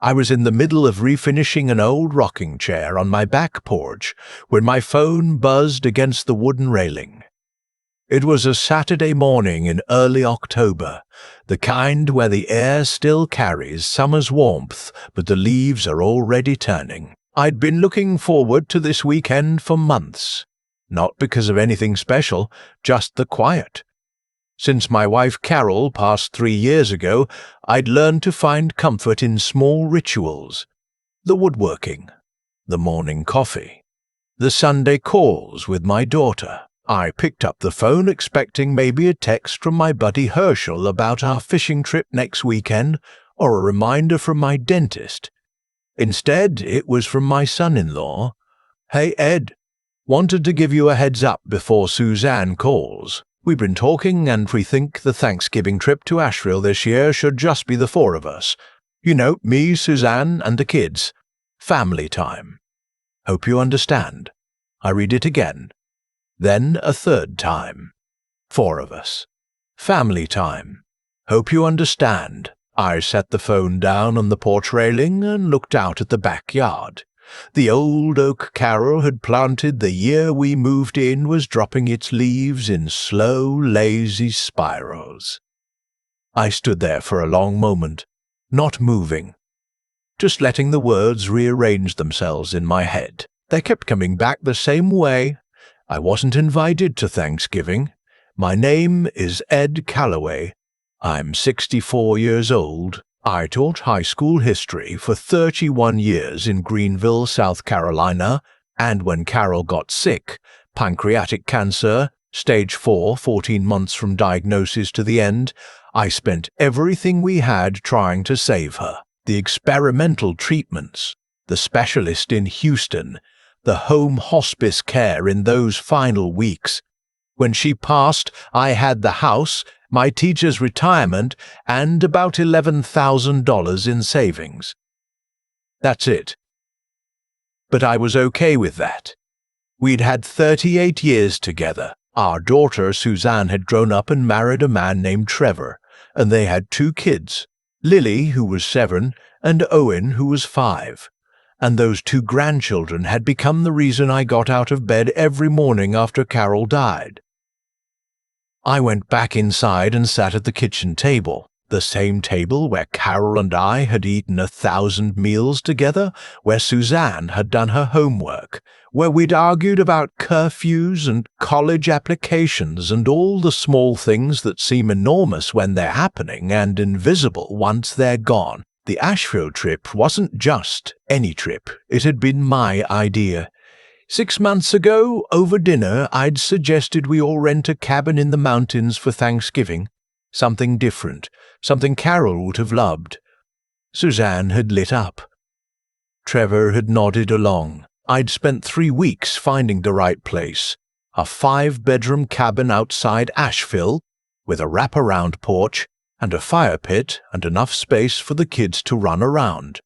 I was in the middle of refinishing an old rocking chair on my back porch when my phone buzzed against the wooden railing. It was a Saturday morning in early October, the kind where the air still carries summer's warmth, but the leaves are already turning. I'd been looking forward to this weekend for months. Not because of anything special, just the quiet. Since my wife Carol passed 3 years ago, I'd learned to find comfort in small rituals. The woodworking, the morning coffee, the Sunday calls with my daughter. I picked up the phone expecting maybe a text from my buddy Herschel about our fishing trip next weekend or a reminder from my dentist. Instead, it was from my son-in-law. "Hey, Ed, wanted to give you a heads up before Suzanne calls. We've been talking and we think the Thanksgiving trip to Asheville this year should just be the 4 of us. You know, me, Suzanne, and the kids. Family time. Hope you understand." I read it again. Then a 3rd time. 4 of us. Family time. Hope you understand. I set the phone down on the porch railing and looked out at the backyard. The old oak Carol had planted the year we moved in was dropping its leaves in slow, lazy spirals. I stood there for a long moment, not moving, just letting the words rearrange themselves in my head. They kept coming back the same way. I wasn't invited to Thanksgiving. My name is Ed Calloway. I'm 64 years old. I taught high school history for 31 years in Greenville, South Carolina, and when Carol got sick, pancreatic cancer, stage 4, 14 months from diagnosis to the end, I spent everything we had trying to save her. The experimental treatments, the specialist in Houston, the home hospice care in those final weeks. When she passed, I had the house, my teacher's retirement, and about $11,000 in savings. That's it. But I was okay with that. We'd had 38 years together. Our daughter, Suzanne, had grown up and married a man named Trevor, and they had 2 kids, Lily, who was 7, and Owen, who was 5. And those 2 grandchildren had become the reason I got out of bed every morning after Carol died. I went back inside and sat at the kitchen table, the same table where Carol and I had eaten 1,000 meals together, where Suzanne had done her homework, where we'd argued about curfews and college applications and all the small things that seem enormous when they're happening and invisible once they're gone. The Asheville trip wasn't just any trip. It had been my idea. 6 months ago, over dinner, I'd suggested we all rent a cabin in the mountains for Thanksgiving. Something different, something Carol would have loved. Suzanne had lit up. Trevor had nodded along. I'd spent 3 weeks finding the right place. A 5-bedroom cabin outside Asheville, with a wraparound porch, and a fire pit and enough space for the kids to run around.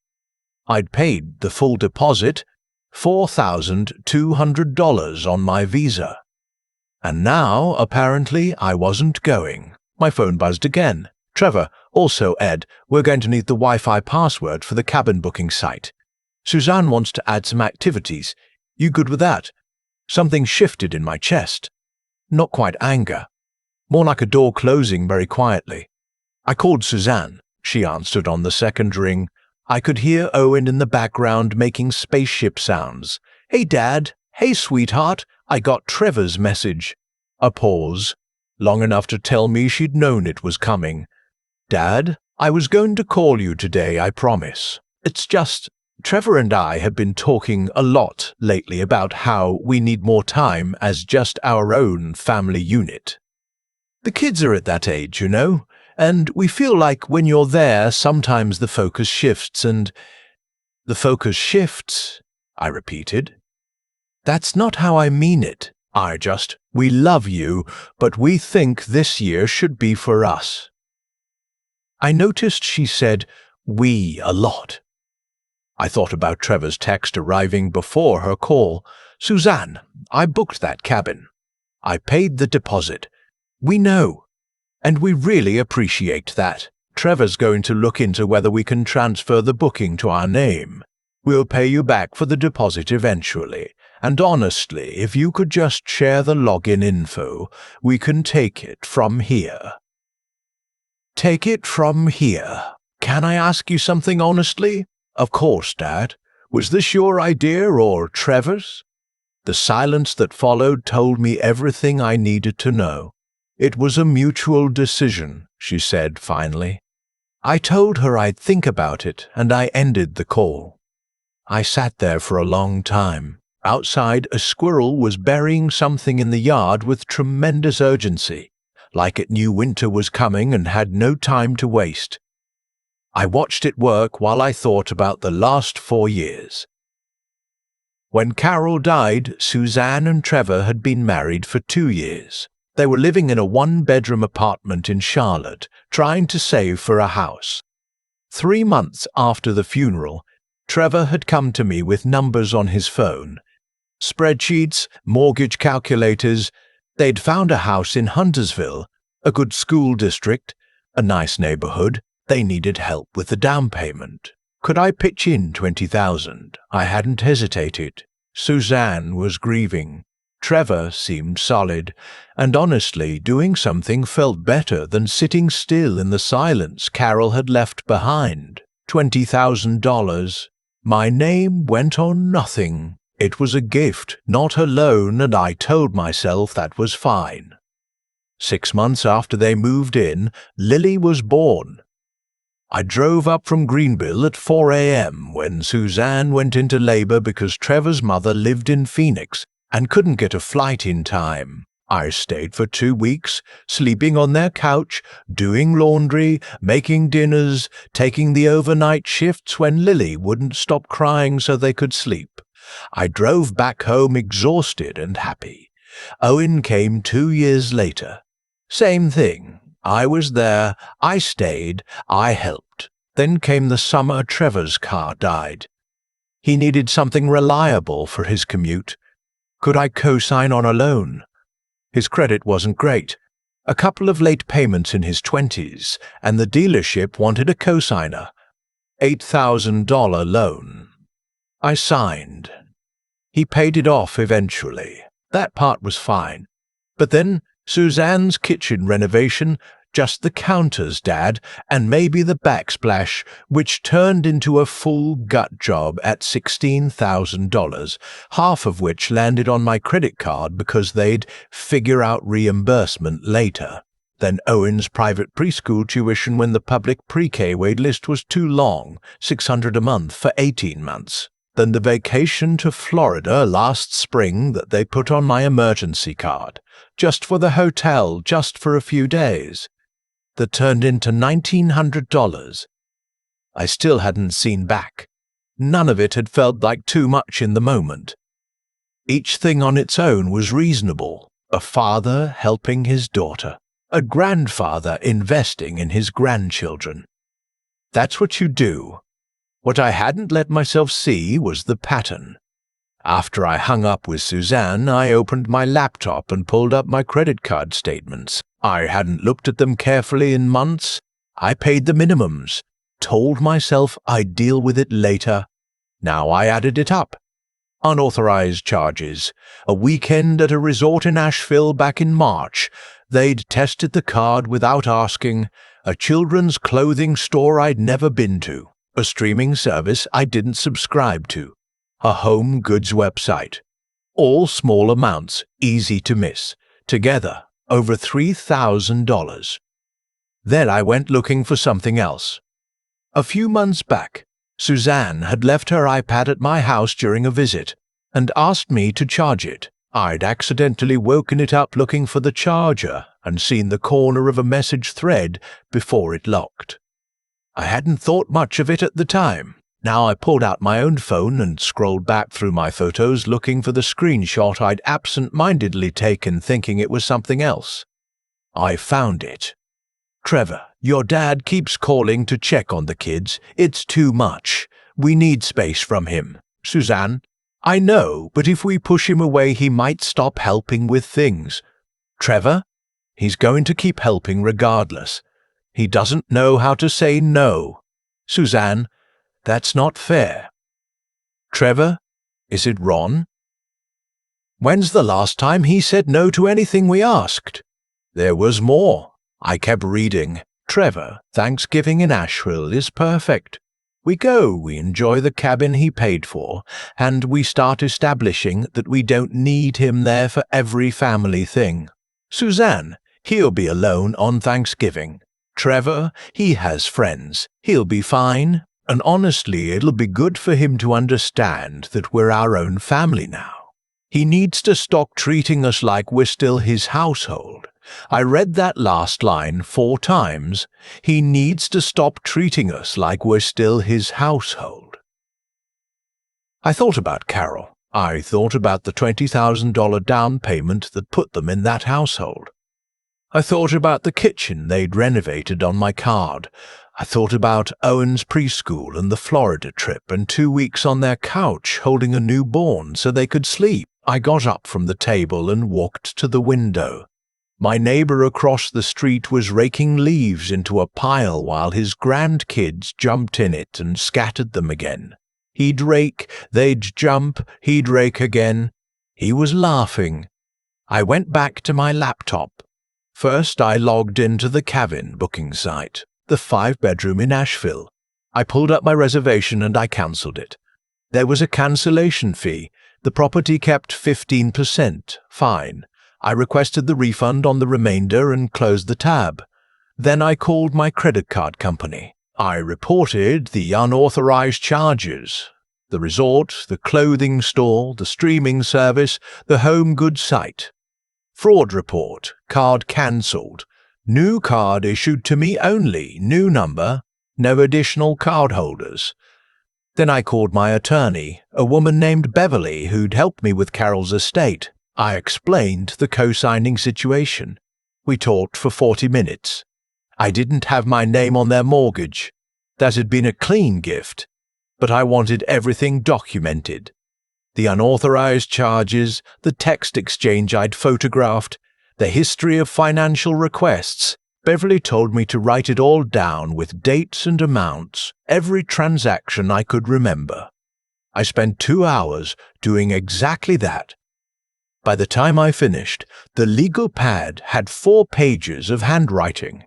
I'd paid the full deposit, $4,200 on my visa. And now, apparently, I wasn't going. My phone buzzed again. "Trevor, also Ed, we're going to need the Wi-Fi password for the cabin booking site. Suzanne wants to add some activities. You good with that?" Something shifted in my chest. Not quite anger. More like a door closing very quietly. I called Suzanne. She answered on the 2nd ring. I could hear Owen in the background making spaceship sounds. "Hey, Dad. Hey, sweetheart. I got Trevor's message." A pause, long enough to tell me she'd known it was coming. "Dad, I was going to call you today, I promise. It's just, Trevor and I have been talking a lot lately about how we need more time as just our own family unit. The kids are at that age, you know, and we feel like when you're there, sometimes the focus shifts and—" "The focus shifts," I repeated. "That's not how I mean it. We love you, but we think this year should be for us." I noticed she said "we" a lot. I thought about Trevor's text arriving before her call. "Suzanne, I booked that cabin. I paid the deposit. We know. And we really appreciate that. Trevor's going to look into whether we can transfer the booking to our name. We'll pay you back for the deposit eventually, and honestly, if you could just share the login info, we can take it from here." "Take it from here? Can I ask you something honestly?" "Of course, Dad. Was this your idea or Trevor's?" The silence that followed told me everything I needed to know. "It was a mutual decision," she said finally. I told her I'd think about it, and I ended the call. I sat there for a long time. Outside, a squirrel was burying something in the yard with tremendous urgency, like it knew winter was coming and had no time to waste. I watched it work while I thought about the last 4 years. When Carol died, Suzanne and Trevor had been married for 2 years. They were living in a 1-bedroom apartment in Charlotte, trying to save for a house. 3 months after the funeral, Trevor had come to me with numbers on his phone. Spreadsheets, mortgage calculators. They'd found a house in Huntersville, a good school district, a nice neighborhood. They needed help with the down payment. Could I pitch in $20,000? I hadn't hesitated. Suzanne was grieving. Trevor seemed solid, and honestly, doing something felt better than sitting still in the silence Carol had left behind. $20,000. My name went on nothing. It was a gift, not a loan, and I told myself that was fine. 6 months after they moved in, Lily was born. I drove up from Greenville at 4 a.m. when Suzanne went into labor because Trevor's mother lived in Phoenix and couldn't get a flight in time. I stayed for 2 weeks, sleeping on their couch, doing laundry, making dinners, taking the overnight shifts when Lily wouldn't stop crying so they could sleep. I drove back home exhausted and happy. Owen came 2 years later. Same thing. I was there, I stayed, I helped. Then came the summer Trevor's car died. He needed something reliable for his commute. Could I co-sign on a loan? His credit wasn't great. A couple of late payments in his 20s, and the dealership wanted a co-signer. $8,000 loan. I signed. He paid it off eventually. That part was fine. But then Suzanne's kitchen renovation, just the counters, Dad, and maybe the backsplash, which turned into a full gut job at $16,000, half of which landed on my credit card because they'd figure out reimbursement later. Then Owen's private preschool tuition when the public pre-K wait list was too long, $600 a month for 18 months. Then the vacation to Florida last spring that they put on my emergency card, just for the hotel, just for a few days. That turned into $1,900. I still hadn't seen back. None of it had felt like too much in the moment. Each thing on its own was reasonable. A father helping his daughter. A grandfather investing in his grandchildren. That's what you do. What I hadn't let myself see was the pattern. After I hung up with Suzanne, I opened my laptop and pulled up my credit card statements. I hadn't looked at them carefully in months. I paid the minimums, told myself I'd deal with it later. Now I added it up. Unauthorized charges. A weekend at a resort in Asheville back in March. They'd tested the card without asking. A children's clothing store I'd never been to. A streaming service I didn't subscribe to. A home goods website. All small amounts, easy to miss. Together, over $3,000. Then I went looking for something else. A few months back, Suzanne had left her iPad at my house during a visit and asked me to charge it. I'd accidentally woken it up looking for the charger and seen the corner of a message thread before it locked. I hadn't thought much of it at the time. Now I pulled out my own phone and scrolled back through my photos looking for the screenshot I'd absent-mindedly taken thinking it was something else. I found it. "Trevor, your dad keeps calling to check on the kids. It's too much. We need space from him." Suzanne, "I know, but if we push him away he might stop helping with things." Trevor, "He's going to keep helping regardless." He doesn't know how to say no. Suzanne, that's not fair. Trevor, is it Ron? When's the last time he said no to anything we asked? There was more. I kept reading. Trevor, Thanksgiving in Asheville is perfect. We go, we enjoy the cabin he paid for, and we start establishing that we don't need him there for every family thing. Suzanne, he'll be alone on Thanksgiving. Trevor, he has friends. He'll be fine. And honestly, it'll be good for him to understand that we're our own family now. He needs to stop treating us like we're still his household. I read that last line 4 times. He needs to stop treating us like we're still his household. I thought about Carol. I thought about the $20,000 down payment that put them in that household. I thought about the kitchen they'd renovated on my card. I thought about Owen's preschool and the Florida trip and 2 weeks on their couch holding a newborn so they could sleep. I got up from the table and walked to the window. My neighbor across the street was raking leaves into a pile while his grandkids jumped in it and scattered them again. He'd rake, they'd jump, he'd rake again. He was laughing. I went back to my laptop. First, I logged into the cabin booking site, the 5-bedroom in Asheville. I pulled up my reservation and I cancelled it. There was a cancellation fee. The property kept 15%. Fine. I requested the refund on the remainder and closed the tab. Then I called my credit card company. I reported the unauthorized charges. The resort, the clothing store, the streaming service, the home goods site. Fraud report, card cancelled. New card issued to me only, new number, no additional card holders. Then I called my attorney, a woman named Beverly who'd helped me with Carol's estate. I explained the co-signing situation. We talked for 40 minutes. I didn't have my name on their mortgage. That had been a clean gift, but I wanted everything documented. The unauthorized charges, the text exchange I'd photographed, the history of financial requests. Beverly told me to write it all down with dates and amounts, every transaction I could remember. I spent 2 hours doing exactly that. By the time I finished, the legal pad had 4 pages of handwriting.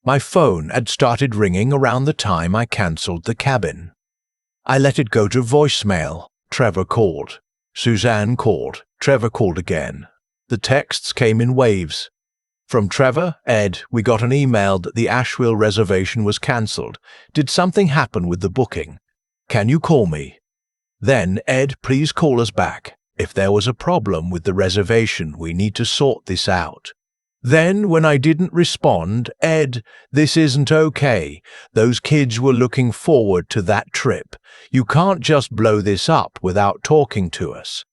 My phone had started ringing around the time I cancelled the cabin. I let it go to voicemail. Trevor called. Suzanne called. Trevor called again. The texts came in waves. From Trevor, Ed, we got an email that the Asheville reservation was cancelled. Did something happen with the booking? Can you call me? Then, Ed, please call us back. If there was a problem with the reservation, we need to sort this out. Then, when I didn't respond, Ed, this isn't okay. Those kids were looking forward to that trip. You can't just blow this up without talking to us.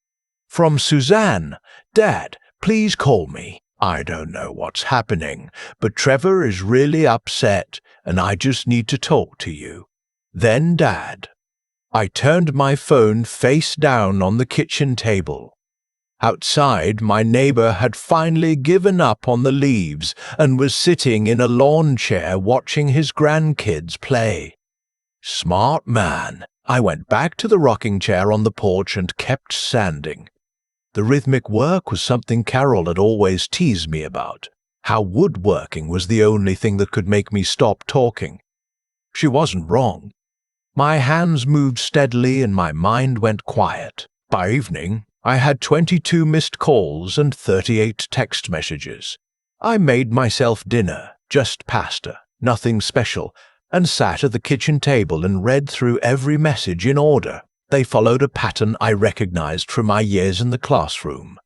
From Suzanne, Dad, please call me. I don't know what's happening, but Trevor is really upset, and I just need to talk to you. Then Dad. I turned my phone face down on the kitchen table. Outside, my neighbor had finally given up on the leaves and was sitting in a lawn chair watching his grandkids play. Smart man. I went back to the rocking chair on the porch and kept sanding. The rhythmic work was something Carol had always teased me about, how woodworking was the only thing that could make me stop talking. She wasn't wrong. My hands moved steadily and my mind went quiet. By evening, I had 22 missed calls and 38 text messages. I made myself dinner, just pasta, nothing special, and sat at the kitchen table and read through every message in order. They followed a pattern I recognized from my years in the classroom.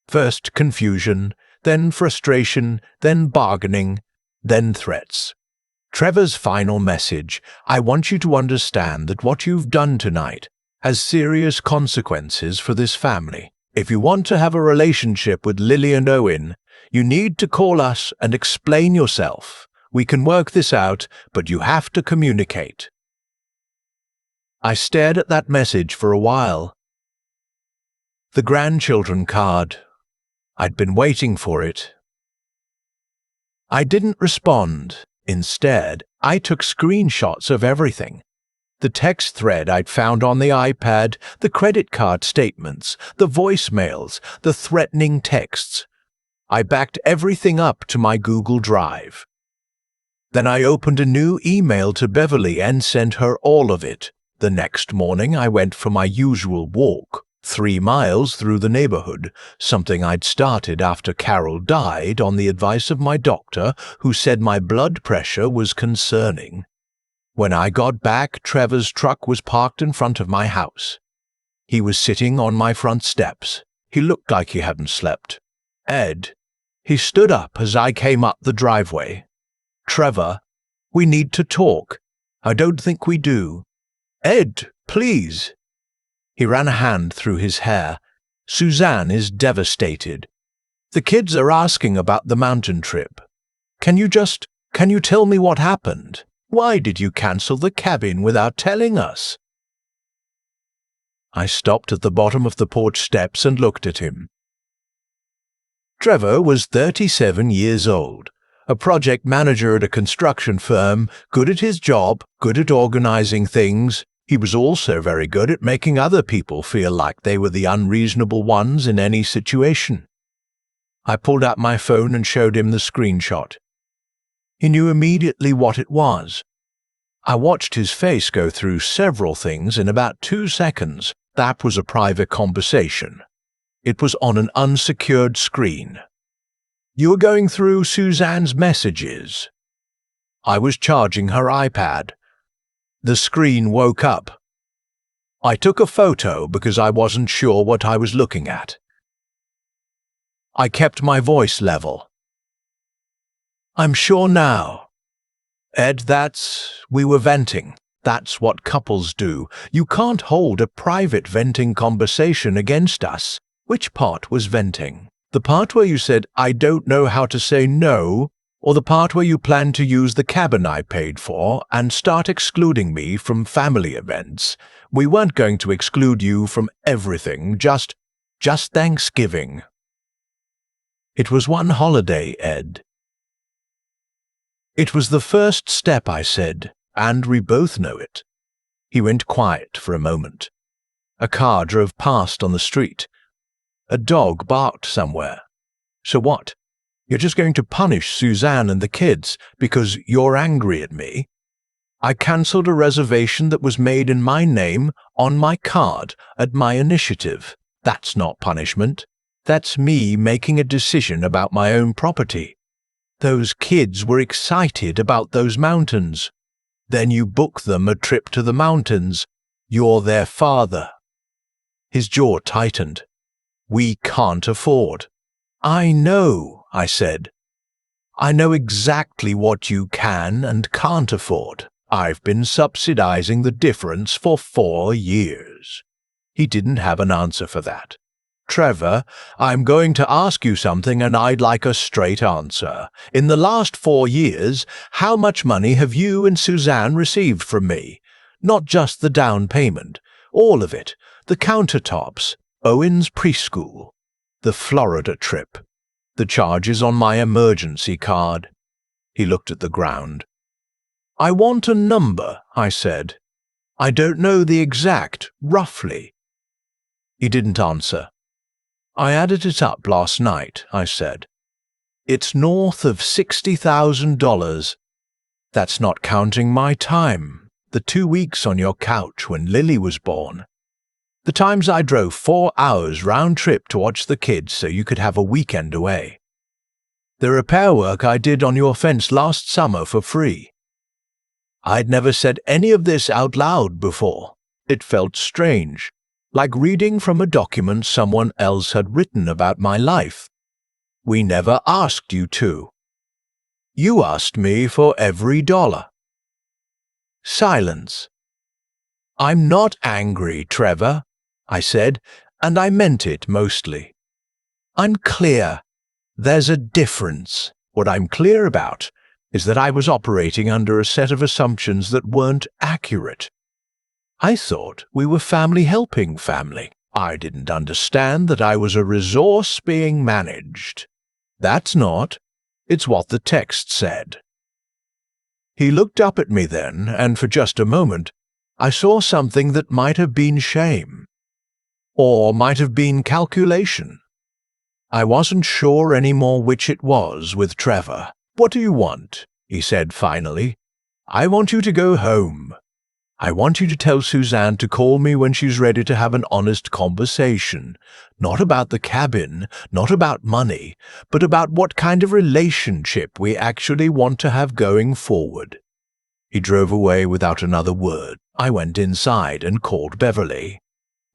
First confusion, then frustration, then bargaining, then threats. Trevor's final message: I want you to understand that what you've done tonight has serious consequences for this family. If you want to have a relationship with Lily and Owen, you need to call us and explain yourself. We can work this out, but you have to communicate. I stared at that message for a while. The grandchildren card. I'd been waiting for it. I didn't respond. Instead, I took screenshots of everything. The text thread I'd found on the iPad, the credit card statements, the voicemails, the threatening texts. I backed everything up to my Google Drive. Then I opened a new email to Beverly and sent her all of it. The next morning I went for my usual walk, 3 miles through the neighborhood, something I'd started after Carol died on the advice of my doctor, who said my blood pressure was concerning. When I got back, Trevor's truck was parked in front of my house. He was sitting on my front steps. He looked like he hadn't slept. Ed. He stood up as I came up the driveway. Trevor, we need to talk. I don't think we do. Ed, please. He ran a hand through his hair. Suzanne is devastated. The kids are asking about the mountain trip. Can you tell me what happened? Why did you cancel the cabin without telling us? I stopped at the bottom of the porch steps and looked at him. Trevor was 37 years old, a project manager at a construction firm, good at his job, good at organizing things. He was also very good at making other people feel like they were the unreasonable ones in any situation. I pulled out my phone and showed him the screenshot. He knew immediately what it was. I watched his face go through several things in about 2 seconds. That was a private conversation. It was on an unsecured screen. You were going through Suzanne's messages. I was charging her iPad. The screen woke up. I took a photo because I wasn't sure what I was looking at. I kept my voice level. I'm sure now. Ed, we were venting. That's what couples do. You can't hold a private venting conversation against us. Which part was venting? The part where you said, I don't know how to say no, or the part where you planned to use the cabin I paid for and start excluding me from family events? We weren't going to exclude you from everything, just Thanksgiving. It was one holiday, Ed. It was the first step, I said, and we both know it. He went quiet for a moment. A car drove past on the street. A dog barked somewhere. So what? You're just going to punish Suzanne and the kids because you're angry at me? I cancelled a reservation that was made in my name on my card at my initiative. That's not punishment. That's me making a decision about my own property. Those kids were excited about those mountains. Then you book them a trip to the mountains. You're their father. His jaw tightened. We can't afford. I know, I said. I know exactly what you can and can't afford. I've been subsidizing the difference for 4 years. He didn't have an answer for that. Trevor, I'm going to ask you something and I'd like a straight answer. In the last 4 years, how much money have you and Suzanne received from me? Not just the down payment. All of it. The countertops, Owen's preschool, the Florida trip, the charges on my emergency card. He looked at the ground. I want a number, I said. I don't know the exact, roughly. He didn't answer. I added it up last night, I said. It's north of $60,000. That's not counting my time, the 2 weeks on your couch when Lily was born. The times I drove 4 hours round trip to watch the kids so you could have a weekend away. The repair work I did on your fence last summer for free. I'd never said any of this out loud before. It felt strange. Like reading from a document someone else had written about my life. We never asked you to. You asked me for every dollar. Silence. I'm not angry, Trevor, I said, and I meant it mostly. I'm clear. There's a difference. What I'm clear about is that I was operating under a set of assumptions that weren't accurate. I thought we were family helping family. I didn't understand that I was a resource being managed. That's not. It's what the text said. He looked up at me then, and for just a moment, I saw something that might have been shame, or might have been calculation. I wasn't sure anymore which it was with Trevor. "What do you want?" he said finally. "I want you to go home. I want you to tell Suzanne to call me when she's ready to have an honest conversation. Not about the cabin, not about money, but about what kind of relationship we actually want to have going forward." He drove away without another word. I went inside and called Beverly.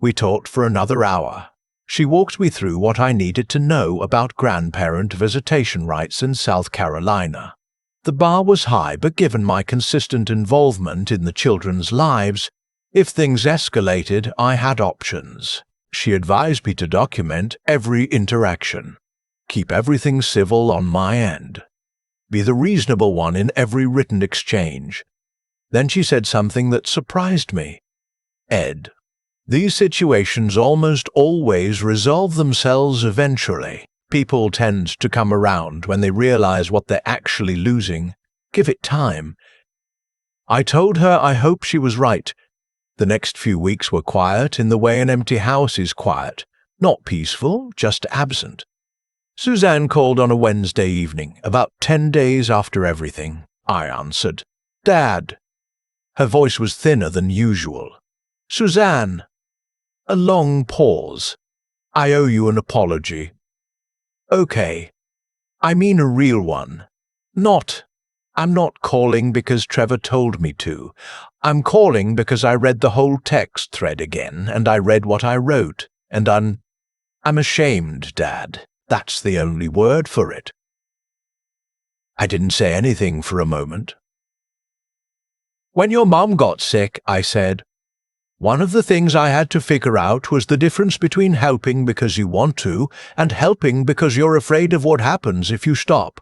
We talked for another hour. She walked me through what I needed to know about grandparent visitation rights in South Carolina. The bar was high, but given my consistent involvement in the children's lives, if things escalated, I had options. She advised me to document every interaction, keep everything civil on my end, be the reasonable one in every written exchange. Then she said something that surprised me. "Ed, these situations almost always resolve themselves eventually. People tend to come around when they realize what they're actually losing. Give it time." I told her I hoped she was right. The next few weeks were quiet in the way an empty house is quiet. Not peaceful, just absent. Suzanne called on a Wednesday evening, about 10 days after everything. I answered. "Dad." Her voice was thinner than usual. "Suzanne." A long pause. "I owe you an apology." "Okay. I mean a real one. I'm not calling because Trevor told me to. I'm calling because I read the whole text thread again, and I read what I wrote, and I'm ashamed, Dad. That's the only word for it." I didn't say anything for a moment. "When your mom got sick," I said, "one of the things I had to figure out was the difference between helping because you want to and helping because you're afraid of what happens if you stop.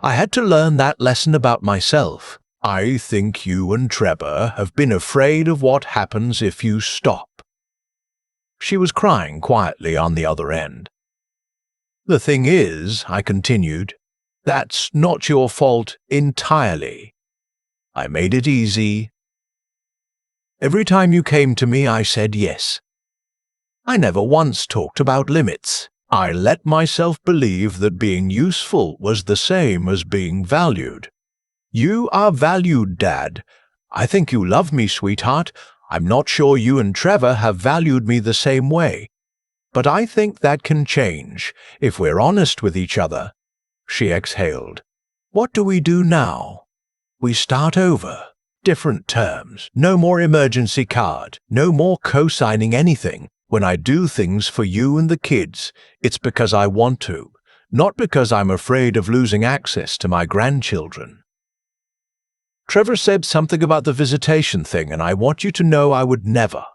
I had to learn that lesson about myself. I think you and Trevor have been afraid of what happens if you stop." She was crying quietly on the other end. "The thing is," I continued, "that's not your fault entirely. I made it easy. Every time you came to me, I said yes. I never once talked about limits. I let myself believe that being useful was the same as being valued. You are valued, Dad. I think you love me, sweetheart. I'm not sure you and Trevor have valued me the same way. But I think that can change if we're honest with each other." She exhaled. "What do we do now? We start over. Different terms. No more emergency card. No more co-signing anything. When I do things for you and the kids, it's because I want to, not because I'm afraid of losing access to my grandchildren." "Trevor said something about the visitation thing, and I want you to know I would never.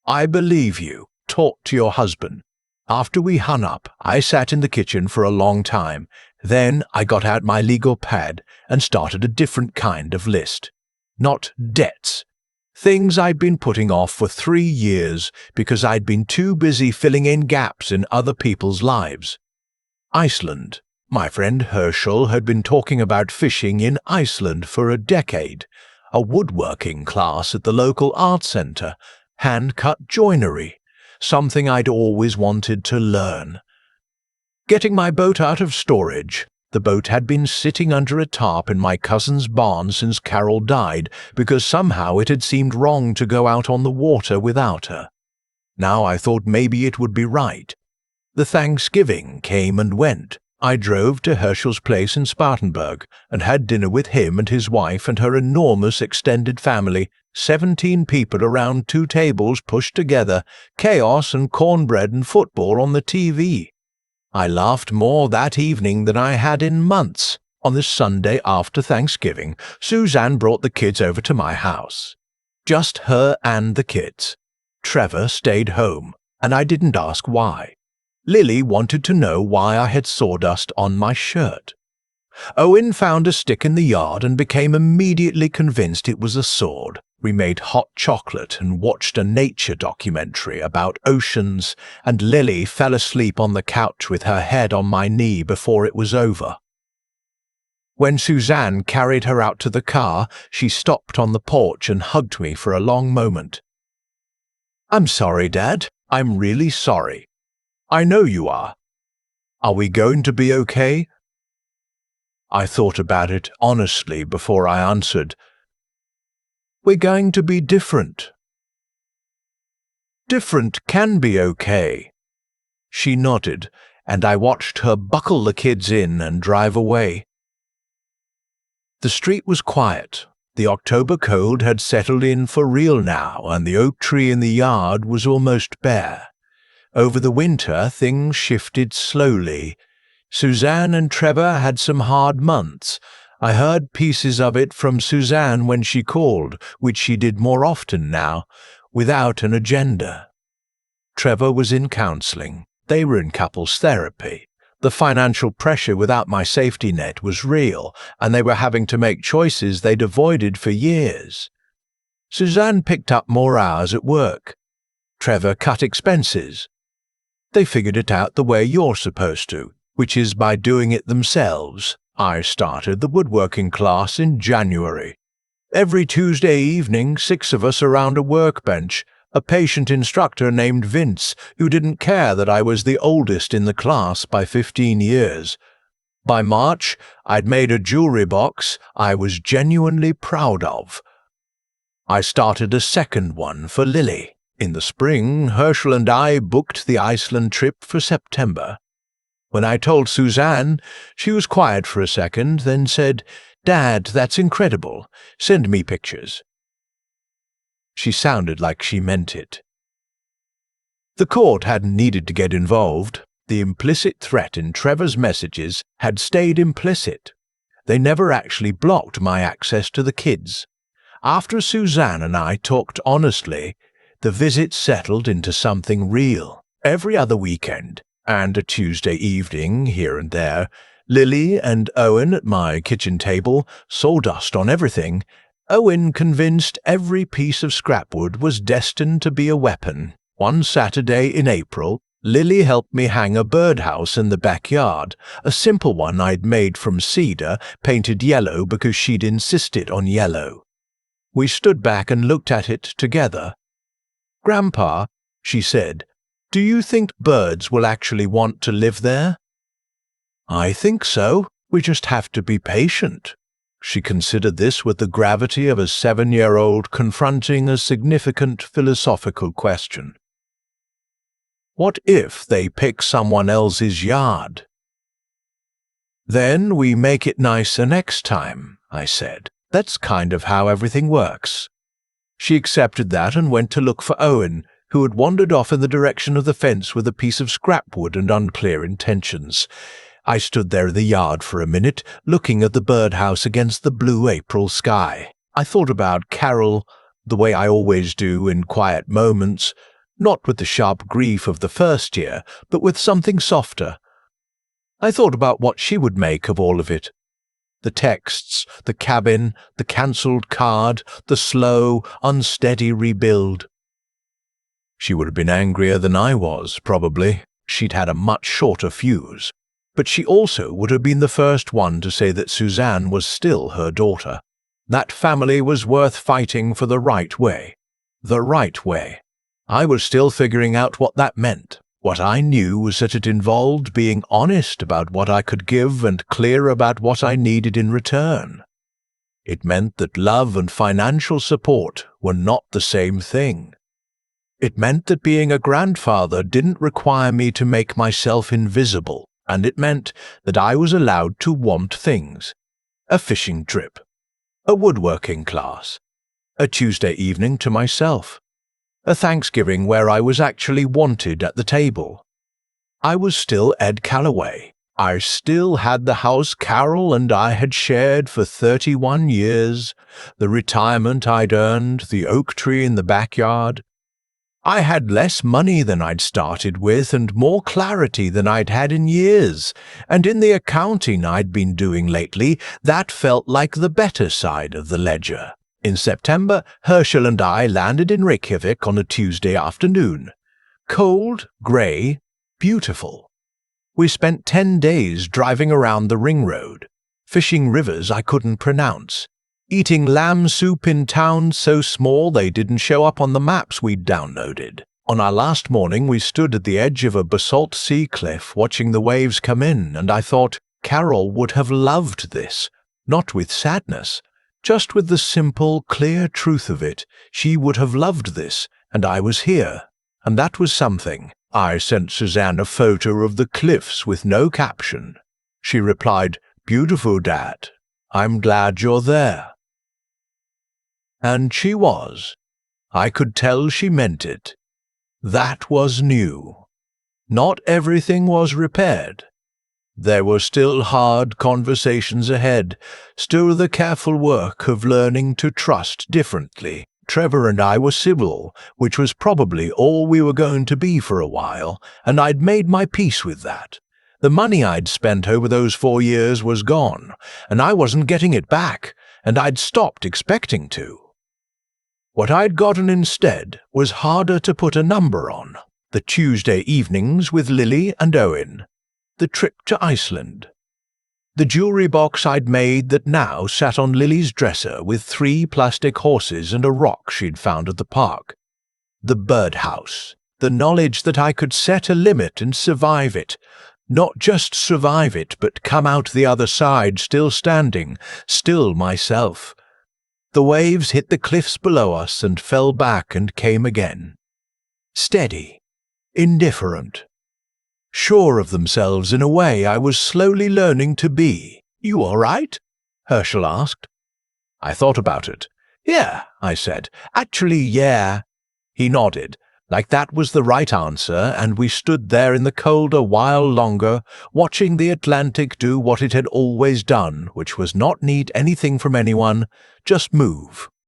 I believe you. Talk to your husband." After we hung up, I sat in the kitchen for a long time. Then I got out my legal pad and started a different kind of list. Not debts. Things I'd been putting off for 3 years because I'd been too busy filling in gaps in other people's lives. Iceland. My friend Herschel had been talking about fishing in Iceland for a decade. A woodworking class at the local art center. Hand-cut joinery. Something I'd always wanted to learn. Getting my boat out of storage. The boat had been sitting under a tarp in my cousin's barn since Carol died because somehow it had seemed wrong to go out on the water without her. Now I thought maybe it would be right. The Thanksgiving came and went. I drove to Herschel's place in Spartanburg and had dinner with him and his wife and her enormous extended family, 17 people around 2 tables pushed together, chaos and cornbread and football on the TV. I laughed more that evening than I had in months. On the Sunday after Thanksgiving, Suzanne brought the kids over to my house. Just her and the kids. Trevor stayed home, and I didn't ask why. Lily wanted to know why I had sawdust on my shirt. Owen found a stick in the yard and became immediately convinced it was a sword. We made hot chocolate and watched a nature documentary about oceans, and Lily fell asleep on the couch with her head on my knee before it was over. When Suzanne carried her out to the car, she stopped on the porch and hugged me for a long moment. "I'm sorry, Dad. I'm really sorry. I know you are. Are we going to be okay?" I thought about it honestly before I answered. "We're going to be different." "Different can be okay." She nodded, and I watched her buckle the kids in and drive away. The street was quiet. The October cold had settled in for real now, and the oak tree in the yard was almost bare. Over the winter, things shifted slowly. Suzanne and Trevor had some hard months. I heard pieces of it from Suzanne when she called, which she did more often now, without an agenda. Trevor was in counseling. They were in couples therapy. The financial pressure without my safety net was real, and they were having to make choices they'd avoided for years. Suzanne picked up more hours at work. Trevor cut expenses. They figured it out the way you're supposed to, which is by doing it themselves. I started the woodworking class in January. Every Tuesday evening, 6 of us around a workbench, a patient instructor named Vince, who didn't care that I was the oldest in the class by 15 years. By March, I'd made a jewelry box I was genuinely proud of. I started a second one for Lily. In the spring, Herschel and I booked the Iceland trip for September. When I told Suzanne, she was quiet for a second, then said, "Dad, that's incredible. Send me pictures." She sounded like she meant it. The court hadn't needed to get involved. The implicit threat in Trevor's messages had stayed implicit. They never actually blocked my access to the kids. After Suzanne and I talked honestly, the visit settled into something real. Every other weekend, and a Tuesday evening here and there, Lily and Owen at my kitchen table, sawdust on everything. Owen convinced every piece of scrapwood was destined to be a weapon. One Saturday in April, Lily helped me hang a birdhouse in the backyard, a simple one I'd made from cedar, painted yellow because she'd insisted on yellow. We stood back and looked at it together. "Grandpa," she said, "do you think birds will actually want to live there?" "I think so. We just have to be patient." She considered this with the gravity of a 7-year-old confronting a significant philosophical question. "What if they pick someone else's yard?" "Then we make it nicer next time," I said. "That's kind of how everything works." She accepted that and went to look for Owen, who had wandered off in the direction of the fence with a piece of scrapwood and unclear intentions. I stood there in the yard for a minute, looking at the birdhouse against the blue April sky. I thought about Carol, the way I always do in quiet moments, not with the sharp grief of the first year, but with something softer. I thought about what she would make of all of it. The texts, the cabin, the cancelled card, the slow, unsteady rebuild. She would have been angrier than I was, probably. She'd had a much shorter fuse. But she also would have been the first one to say that Suzanne was still her daughter. That family was worth fighting for the right way. The right way. I was still figuring out what that meant. What I knew was that it involved being honest about what I could give and clear about what I needed in return. It meant that love and financial support were not the same thing. It meant that being a grandfather didn't require me to make myself invisible. And it meant that I was allowed to want things. A fishing trip. A woodworking class. A Tuesday evening to myself. A Thanksgiving where I was actually wanted at the table. I was still Ed Calloway. I still had the house Carol and I had shared for 31 years, the retirement I'd earned, the oak tree in the backyard. I had less money than I'd started with and more clarity than I'd had in years, and in the accounting I'd been doing lately, that felt like the better side of the ledger. In September, Herschel and I landed in Reykjavik on a Tuesday afternoon. Cold, grey, beautiful. We spent 10 days driving around the ring road. fishing rivers I couldn't pronounce, eating lamb soup in towns so small they didn't show up on the maps we'd downloaded. On our last morning, we stood at the edge of a basalt sea cliff watching the waves come in, and I thought Carol would have loved this, not with sadness, just with the simple, clear truth of it. She would have loved this, and I was here, and that was something. I sent Suzanne a photo of the cliffs with no caption. She replied, "Beautiful, Dad. I'm glad you're there." And she was. I could tell she meant it. That was new. Not everything was repaired. There were still hard conversations ahead, still the careful work of learning to trust differently. Trevor and I were civil, which was probably all we were going to be for a while, and I'd made my peace with that. The money I'd spent over those 4 years was gone, and I wasn't getting it back, and I'd stopped expecting to. What I'd gotten instead was harder to put a number on. The Tuesday evenings with Lily and Owen. The trip to Iceland. The jewelry box I'd made that now sat on Lily's dresser with 3 plastic horses and a rock she'd found at the park. The birdhouse. The knowledge that I could set a limit and survive it. Not just survive it, but come out the other side still standing, still myself. The waves hit the cliffs below us and fell back and came again. Steady. Indifferent. Sure of themselves in a way I was slowly learning to be. "You all right?" Herschel asked. I thought about it. "Yeah," I said. "Actually, yeah." He nodded, like that was the right answer, and we stood there in the cold a while longer, watching the Atlantic do what it had always done, which was not need anything from anyone, just move.